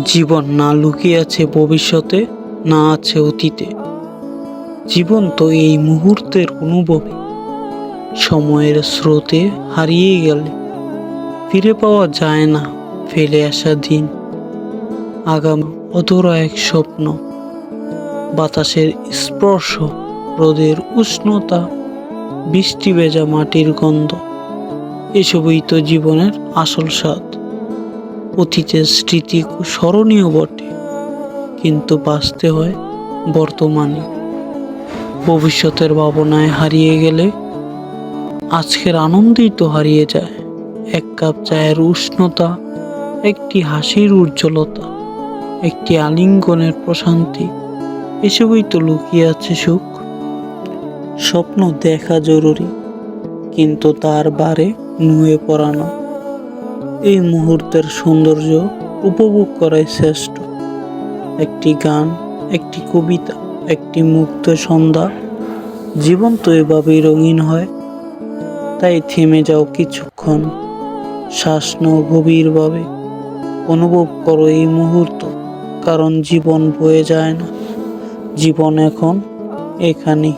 জীবন না লুকিয়ে আছে ভবিষ্যতে, না আছে অতীতে। জীবন তো এই মুহূর্তের অনুভবে। সময়ের স্রোতে হারিয়ে গেলে ফিরে পাওয়া যায় না ফেলে আসা দিন। আগামী অধরা এক স্বপ্ন, বাতাসের স্পর্শ, রোদের উষ্ণতা, বৃষ্টি ভেজা মাটির গন্ধ, এসবই তো জীবনের আসল স্বাদ। অতীতের স্মৃতি স্মরণীয় বটে, কিন্তু বাঁচতে হয় বর্তমানে। ভবিষ্যতের ভাবনায় হারিয়ে গেলে আজকের আনন্দই তো হারিয়ে যায়। এক কাপ চায়ের উষ্ণতা, একটি হাসির উজ্জ্বলতা, একটি আলিঙ্গনের প্রশান্তি, এসবই তো লুকিয়ে আছে সুখ। স্বপ্ন দেখা জরুরি, কিন্তু তার বারে নুয়ে পড়ানো। এই মুহূর্তের সৌন্দর্য উপভোগ করাই শ্রেষ্ঠ। একটি গান, একটি কবিতা, একটি মুগ্ধ সন্ধ্যা, জীবন তো এভাবেই রঙিন হয়। তাই থেমে যাও কিছুক্ষণ, শ্বাস নাও গভীরভাবে, অনুভব করো এই মুহূর্ত। কারণ জীবন বয়ে যায় না, জীবন এখন এখানে।